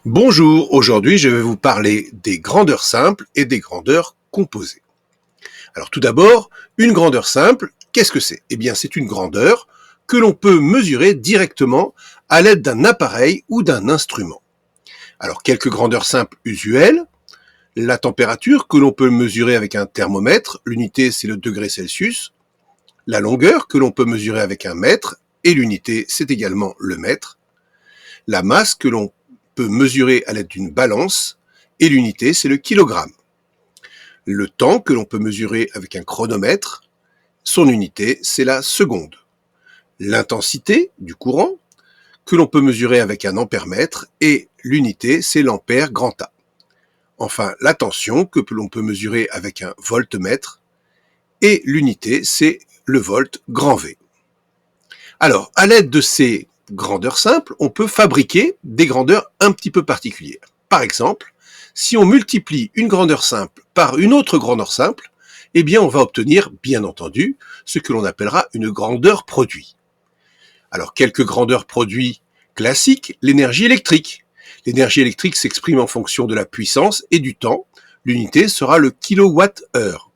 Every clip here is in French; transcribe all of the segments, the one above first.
Bonjour, aujourd'hui je vais vous parler des grandeurs simples et des grandeurs composées. Alors tout d'abord, une grandeur simple, qu'est-ce que c'est? Eh bien c'est une grandeur que l'on peut mesurer directement à l'aide d'un appareil ou d'un instrument. Alors quelques grandeurs simples usuelles, la température que l'on peut mesurer avec un thermomètre, l'unité c'est le degré Celsius, la longueur que l'on peut mesurer avec un mètre, et l'unité c'est également le mètre, la masse que l'on peut mesurer à l'aide d'une balance, et l'unité c'est le kilogramme. Le temps que l'on peut mesurer avec un chronomètre, son unité c'est la seconde. L'intensité du courant que l'on peut mesurer avec un ampèremètre, et l'unité c'est l'ampère grand A. Enfin, la tension que l'on peut mesurer avec un voltmètre, et l'unité c'est le volt grand V. Alors, à l'aide de ces grandeurs simples, on peut fabriquer des grandeurs un petit peu particulières. Par exemple, si on multiplie une grandeur simple par une autre grandeur simple, eh bien on va obtenir, bien entendu, ce que l'on appellera une grandeur produit. Alors, quelques grandeurs produits classiques, l'énergie électrique. L'énergie électrique s'exprime en fonction de la puissance et du temps. L'unité sera le kilowatt-heure.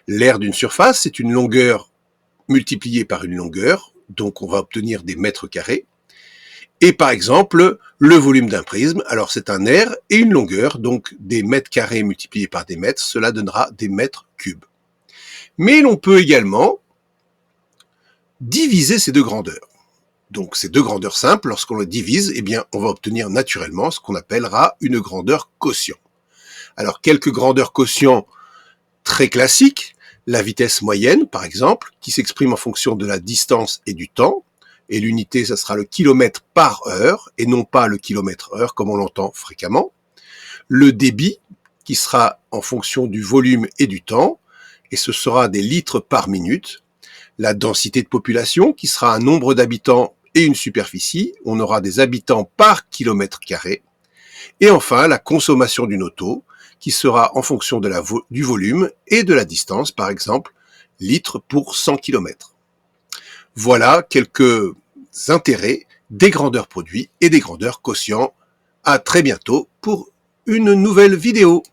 L'aire d'une surface, c'est une longueur multipliée par une longueur, donc on va obtenir des mètres carrés. Et par exemple, le volume d'un prisme, alors c'est un aire et une longueur, donc des mètres carrés multipliés par des mètres, cela donnera des mètres cubes. Mais l'on peut également diviser ces deux grandeurs. Donc ces deux grandeurs simples, lorsqu'on les divise, eh bien on va obtenir naturellement ce qu'on appellera une grandeur quotient. Alors quelques grandeurs quotient très classiques, la vitesse moyenne par exemple, qui s'exprime en fonction de la distance et du temps, et l'unité ça sera le kilomètre par heure, et non pas le kilomètre heure comme on l'entend fréquemment. Le débit, qui sera en fonction du volume et du temps, et ce sera des litres par minute. La densité de population, qui sera un nombre d'habitants et une superficie, on aura des habitants par kilomètre carré. Et enfin, la consommation d'une auto, qui sera en fonction de du volume et de la distance, par exemple, litres pour 100 km. Voilà quelques intérêts des grandeurs produits et des grandeurs quotients. À très bientôt pour une nouvelle vidéo.